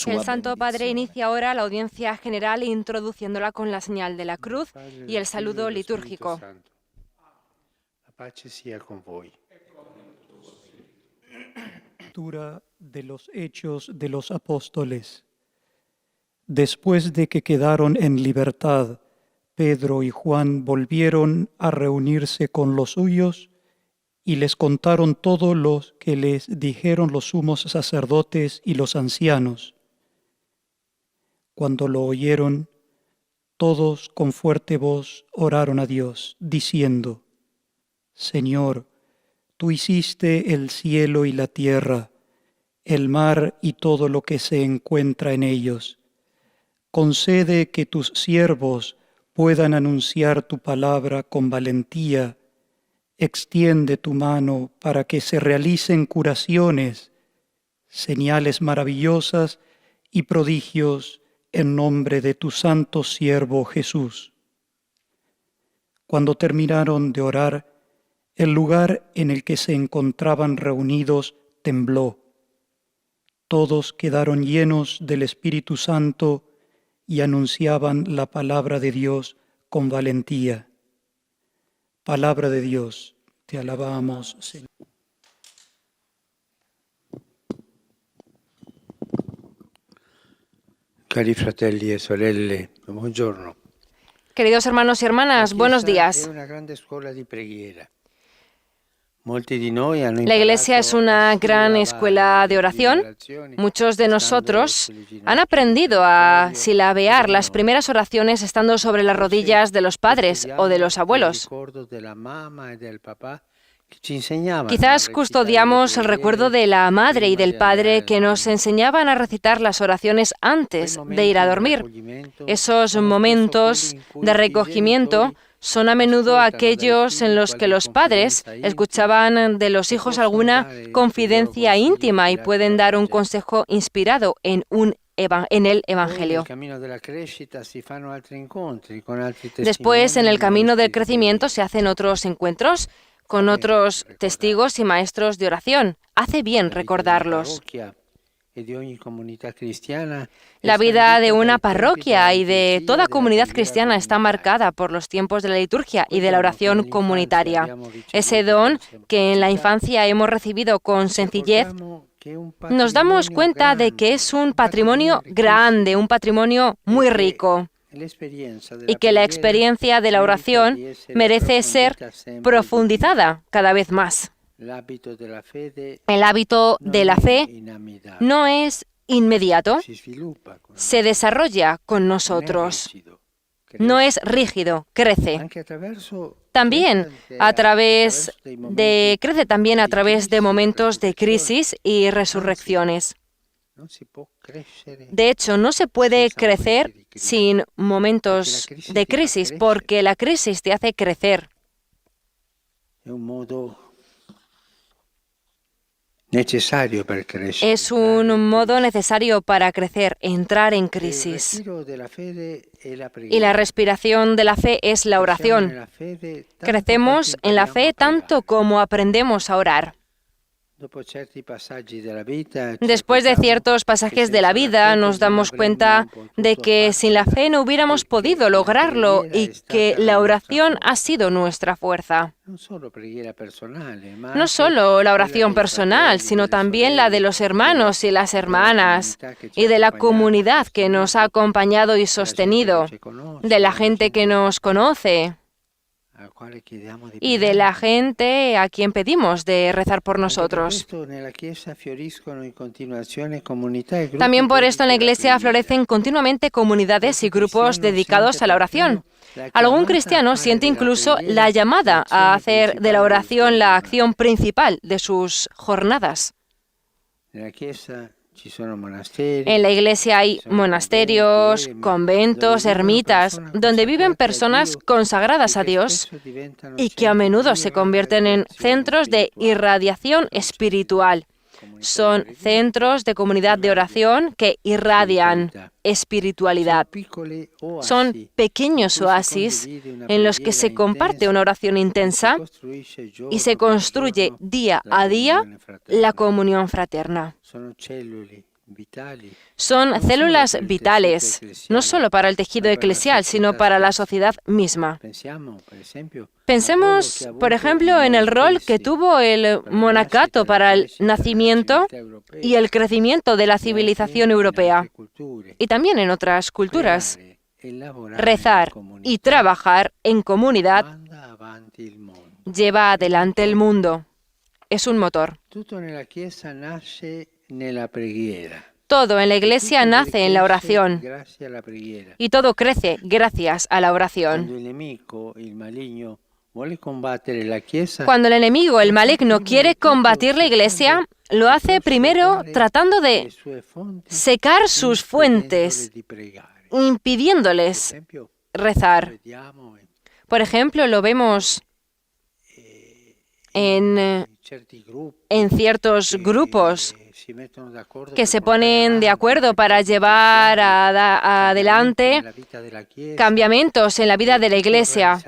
El Santo Padre inicia ahora la audiencia general introduciéndola con la señal de la cruz y el saludo litúrgico. La pace sia con voi. Lectura de los Hechos de los Apóstoles. Después de que quedaron en libertad, Pedro y Juan volvieron a reunirse con los suyos y les contaron todo lo que les dijeron los sumos sacerdotes y los ancianos. Cuando lo oyeron, todos con fuerte voz oraron a Dios, diciendo: Señor, tú hiciste el cielo y la tierra, el mar y todo lo que se encuentra en ellos. Concede que tus siervos puedan anunciar tu palabra con valentía. Extiende tu mano para que se realicen curaciones, señales maravillosas y prodigios en nombre de tu santo siervo Jesús. Cuando terminaron de orar, el lugar en el que se encontraban reunidos tembló. Todos quedaron llenos del Espíritu Santo y anunciaban la palabra de Dios con valentía. Palabra de Dios, te alabamos, Señor. Cari fratelli e sorelle, buongiorno. Queridos hermanos y hermanas, buenos días. È una grande scuola di preghiera. Molti di noi hanno La Iglesia es una gran escuela de oración. Muchos de nosotros han aprendido a silabear las primeras oraciones estando sobre las rodillas de los padres o de los abuelos. Quizás custodiamos el recuerdo de la madre y del padre que nos enseñaban a recitar las oraciones antes de ir a dormir. Esos momentos de recogimiento son a menudo aquellos en los que los padres escuchaban de los hijos alguna confidencia íntima y pueden dar un consejo inspirado en el Evangelio. Después, en el camino del crecimiento, se hacen otros encuentros con otros testigos y maestros de oración. Hace bien recordarlos. La vida de una parroquia y de toda comunidad cristiana está marcada por los tiempos de la liturgia y de la oración comunitaria. Ese don que en la infancia hemos recibido con sencillez, nos damos cuenta de que es un patrimonio grande, un patrimonio muy rico, y que la experiencia de la oración merece ser profundizada cada vez más. El hábito de la fe no es inmediato, se desarrolla con nosotros. No es rígido, crece. Crece también a través de momentos de crisis y resurrecciones. De hecho, no se puede crecer sin momentos de crisis, porque la crisis te hace crecer. Es un modo necesario para crecer, entrar en crisis. Y la respiración de la fe es la oración. Crecemos en la fe tanto como aprendemos a orar. Después de ciertos pasajes de la vida, nos damos cuenta de que sin la fe no hubiéramos podido lograrlo y que la oración ha sido nuestra fuerza. No solo la oración personal, sino también la de los hermanos y las hermanas, y de la comunidad que nos ha acompañado y sostenido, de la gente que nos conoce, y de la gente a quien pedimos de rezar por nosotros. También por esto en la Iglesia florecen continuamente comunidades y grupos dedicados a la oración. Algún cristiano siente incluso la llamada a hacer de la oración la acción principal de sus jornadas. En la Iglesia hay monasterios, conventos, ermitas, donde viven personas consagradas a Dios y que a menudo se convierten en centros de irradiación espiritual. Son centros de comunidad de oración que irradian espiritualidad. Son pequeños oasis en los que se comparte una oración intensa y se construye día a día la comunión fraterna. Son células vitales, no solo para el tejido eclesial, sino para la sociedad misma. Pensemos, por ejemplo, en el rol que tuvo el monacato para el nacimiento y el crecimiento de la civilización europea, y también en otras culturas. Rezar y trabajar en comunidad lleva adelante el mundo. Es un motor. Todo en la Iglesia nace en la oración y todo crece gracias a la oración. Cuando el enemigo, el maligno, quiere combatir la Iglesia, lo hace primero tratando de secar sus fuentes, impidiéndoles rezar. Por ejemplo, lo vemos en ciertos grupos que se ponen de acuerdo para llevar adelante cambiamientos en la vida de la Iglesia,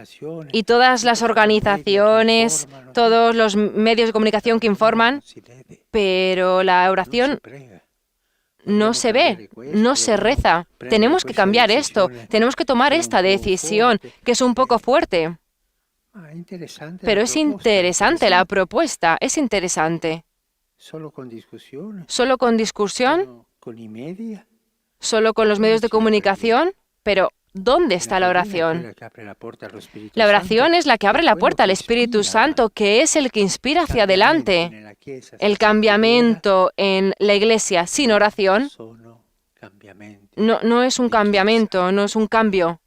y todas las organizaciones, todos los medios de comunicación que informan, pero la oración no se ve, no se reza. Tenemos que cambiar esto, tenemos que tomar esta decisión, que es un poco fuerte. Pero es interesante la propuesta, es interesante. ¿Solo con discusión? ¿Solo con los medios de comunicación? Pero ¿dónde está la oración? La oración es la que abre la puerta al Espíritu Santo, que es el que inspira hacia adelante. El cambiamiento en la Iglesia sin oración no es un cambiamiento, no es un cambio.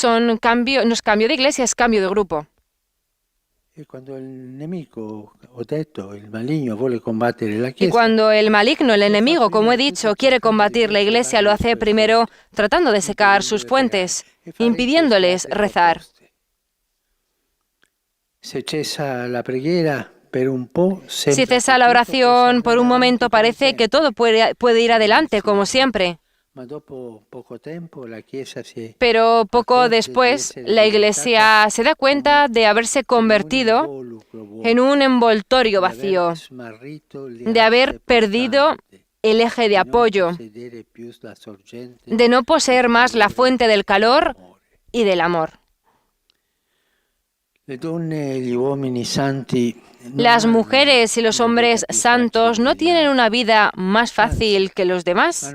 No es cambio de iglesia, es cambio de grupo. Y cuando el maligno, el enemigo, como he dicho, quiere combatir la Iglesia, lo hace primero tratando de secar sus fuentes, impidiéndoles rezar. Si cesa la oración por un momento, parece que todo puede ir adelante, como siempre. Pero poco después, la Iglesia se da cuenta de haberse convertido en un envoltorio vacío, de haber perdido el eje de apoyo, de no poseer más la fuente del calor y del amor. Las mujeres y los hombres santos no tienen una vida más fácil que los demás.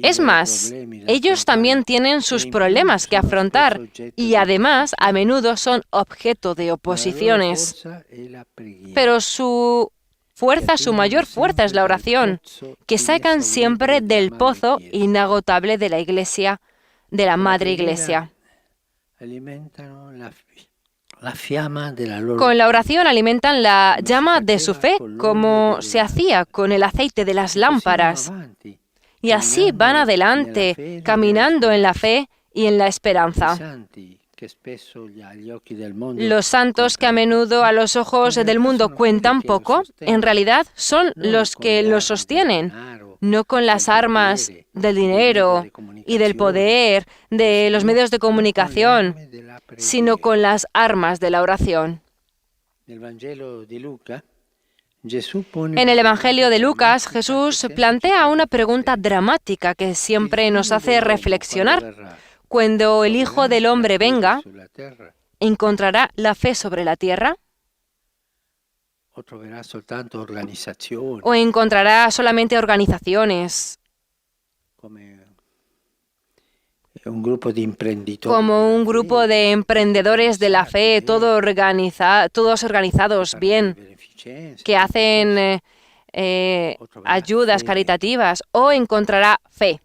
Es más, ellos también tienen sus problemas que afrontar y además a menudo son objeto de oposiciones. Pero su mayor fuerza es la oración, que sacan siempre del pozo inagotable de la Iglesia, de la Madre Iglesia. Con la oración alimentan la llama de su fe, como se hacía con el aceite de las lámparas. Y así van adelante, caminando en la fe y en la esperanza. Los santos, que a menudo a los ojos del mundo cuentan poco, en realidad son los que los sostienen, no con las armas del dinero y del poder, de los medios de comunicación, sino con las armas de la oración. En el Evangelio de Lucas, Jesús plantea una pregunta dramática que siempre nos hace reflexionar. Cuando el Hijo del Hombre venga, ¿encontrará la fe sobre la tierra? ¿O encontrará solamente organizaciones? Como un grupo de emprendedores de la fe, todos organizados bien, que hacen ayudas caritativas, o encontrará fe.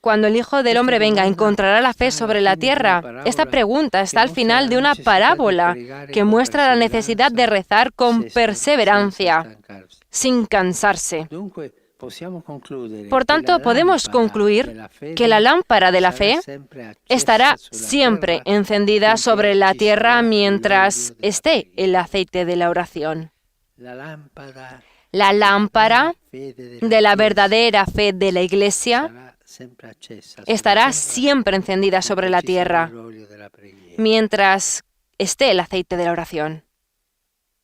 Cuando el Hijo del Hombre venga, ¿encontrará la fe sobre la tierra? Esta pregunta está al final de una parábola que muestra la necesidad de rezar con perseverancia, sin cansarse. Por tanto, podemos concluir que la lámpara de la fe estará siempre encendida sobre la tierra mientras esté el aceite de la oración. La lámpara de la verdadera fe de la Iglesia estará siempre encendida sobre la tierra, mientras esté el aceite de la oración.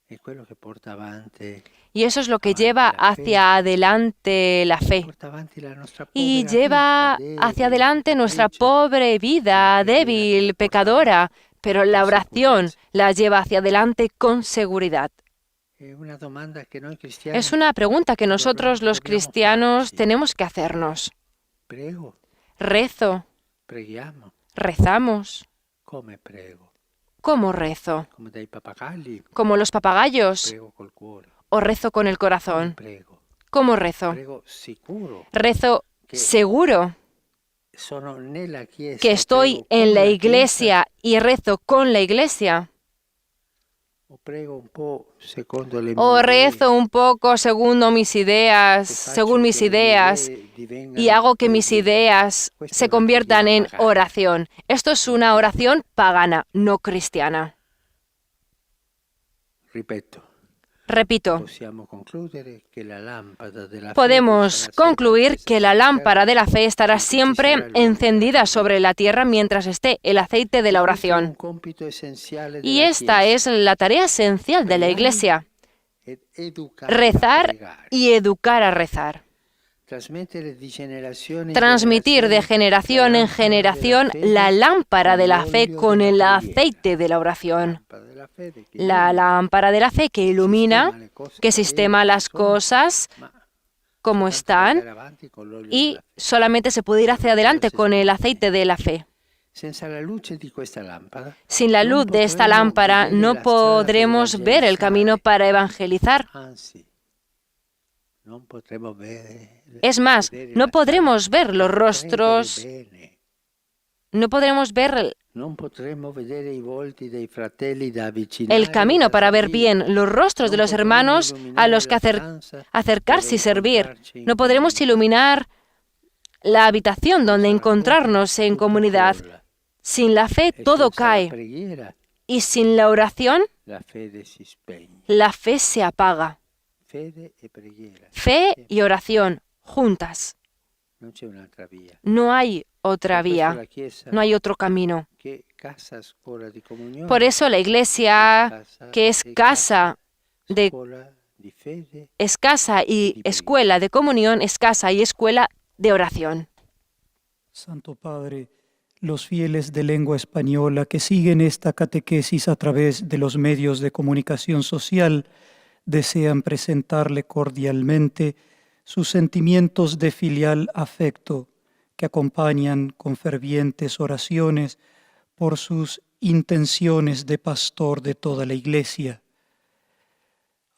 È quello che porta avanti, Y eso es lo que lleva hacia adelante la fe. porta avanti la nostra Y povera lleva vita, hacia debole, adelante nuestra peccatrice. pobre vida, débil, pecadora, pero la oración la lleva hacia adelante con seguridad. È una domanda che noi cristiani Es una pregunta que nosotros los dobbiamo cristianos farci. tenemos que hacernos. Prego, ¿Rezo? preghiamo. ¿Rezamos? Come prego? ¿Cómo rezo? Come dai pappagalli? ¿Como los papagayos? Prego col cuore. ¿O rezo con el Come corazón? prego? ¿Cómo rezo? Prego sicuro Rezo seguro sono nella chiesa, que estoy prego con en la chiesa, iglesia y rezo con la iglesia. o prego un po' secondo le O mie rezo un poco según mis ideas, idee, faccio según mis che le mie ideas, idee divengano y hago que mis preghiere. ideas Questa se è una conviertan preghiera en pagana. oración. Esto es una oración pagana, no cristiana. Ripeto, Repito, possiamo concludere che la lampada della podemos fede sarà concluir sempre que la accesa lámpara de la fe estará finché ci siempre sarà l'olio encendida della sobre la tierra mientras esté el aceite de la fede. Questo è oración. un compito essenziale Y della esta es Chiesa, la tarea esencial de la Iglesia, ed educare a rezar pregare, y educar a rezar. trasmettere di generazione in Transmitir de generación en generazione generación la lámpara de la fe con el aceite de la oración. La lámpara de la fe que ilumina, que sistema las cosas como están y solamente se puede ir hacia adelante con el aceite de la fe. Sin la luz de esta lámpara no podremos ver el camino para evangelizar. Es más, no podremos ver los rostros, no podremos ver el camino para ver bien los rostros de los hermanos a los que acercarse y servir. No podremos iluminar la habitación donde encontrarnos en comunidad. Sin la fe todo cae. Y sin la oración, la fe se apaga. Fe y oración juntas. No hay otra vía, no hay otro camino. Por eso la Iglesia, que es casa y escuela de comunión, es casa y escuela de oración. Santo Padre, los fieles de lengua española que siguen esta catequesis a través de los medios de comunicación social desean presentarle cordialmente sus sentimientos de filial afecto que acompañan con fervientes oraciones por sus intenciones de pastor de toda la Iglesia.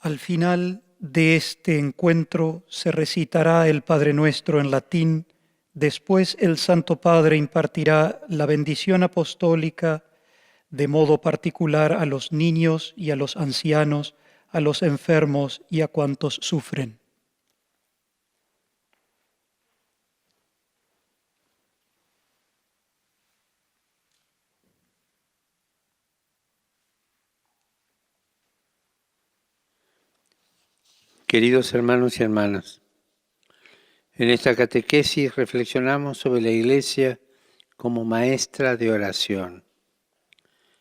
Al final de este encuentro se recitará el Padre Nuestro en latín. Después el Santo Padre impartirá la bendición apostólica de modo particular a los niños y a los ancianos, a los enfermos y a cuantos sufren. Queridos hermanos y hermanas, en esta catequesis reflexionamos sobre la Iglesia como maestra de oración.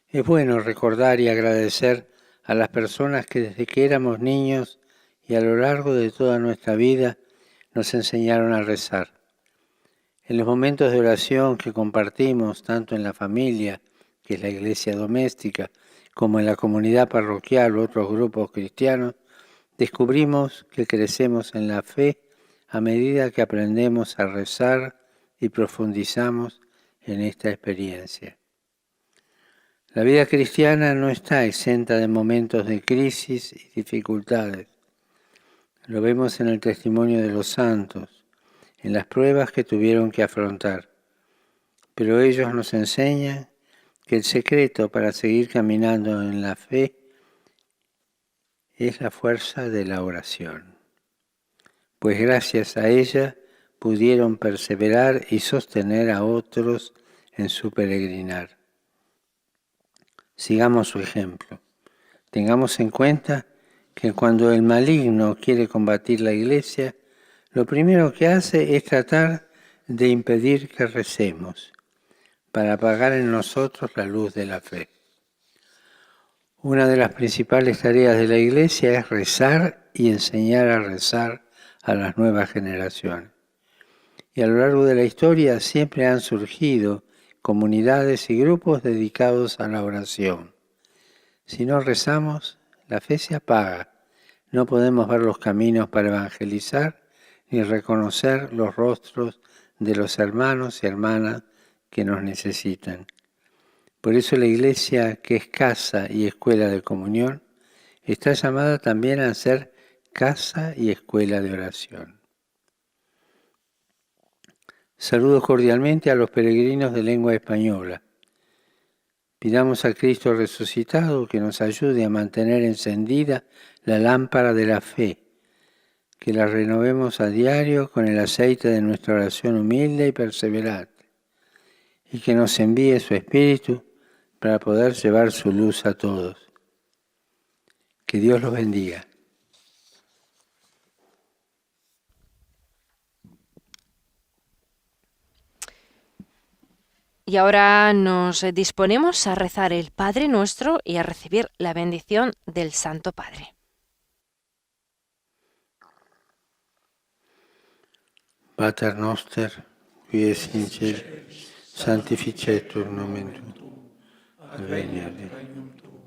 Es bueno recordar y agradecer a las personas que desde que éramos niños y a lo largo de toda nuestra vida nos enseñaron a rezar. En los momentos de oración que compartimos tanto en la familia, que es la iglesia doméstica, como en la comunidad parroquial u otros grupos cristianos, descubrimos que crecemos en la fe a medida que aprendemos a rezar y profundizamos en esta experiencia. La vida cristiana no está exenta de momentos de crisis y dificultades. Lo vemos en el testimonio de los santos, en las pruebas que tuvieron que afrontar. Pero ellos nos enseñan que el secreto para seguir caminando en la fe es la fuerza de la oración, pues gracias a ella pudieron perseverar y sostener a otros en su peregrinar. Sigamos su ejemplo. Tengamos en cuenta que cuando el maligno quiere combatir la Iglesia, lo primero que hace es tratar de impedir que recemos, para apagar en nosotros la luz de la fe. Una de las principales tareas de la Iglesia es rezar y enseñar a rezar a las nuevas generaciones. Y a lo largo de la historia siempre han surgido comunidades y grupos dedicados a la oración. Si no rezamos, la fe se apaga. No podemos ver los caminos para evangelizar ni reconocer los rostros de los hermanos y hermanas que nos necesitan. Por eso la Iglesia, que es casa y escuela de comunión, está llamada también a ser casa y escuela de oración. Saludo cordialmente a los peregrinos de lengua española. Pidamos a Cristo resucitado que nos ayude a mantener encendida la lámpara de la fe, que la renovemos a diario con el aceite de nuestra oración humilde y perseverante, y que nos envíe su Espíritu para poder llevar su luz a todos. Que Dios los bendiga. Y ahora nos disponemos a rezar el Padre Nuestro y a recibir la bendición del Santo Padre. Pater noster, qui es in cielo, sanctificetur nomen tuum, adveniat regnum tuum,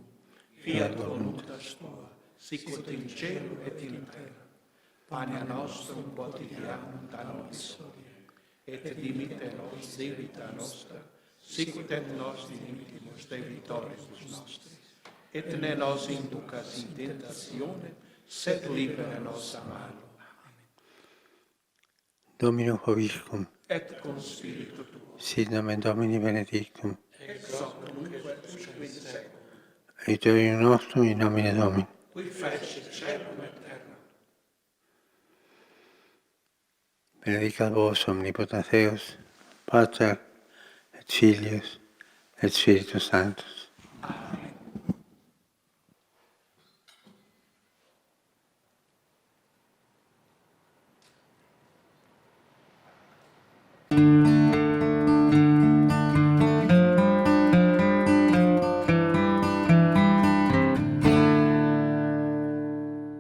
fiat voluntas tua, sicut in cielo et in terra. Pane nostrum quotidianum da nobis hodie, et dimitte nos debita nostra, sicut et nos dimittimus debitoribus nostris. Et ne nos inducas in tentatione, sed libera nos a malo. Dominus vobiscum, Et con spiritu tuo, sit nomen Domini benedictum, ex hoc nunc et usque in seculum, aiutorium nostrum in nomine Domini. qui fecit caelum et terra. Benedicat vos omnipotens Deus, Pater et Filius et Spiritus Sanctus. Amen.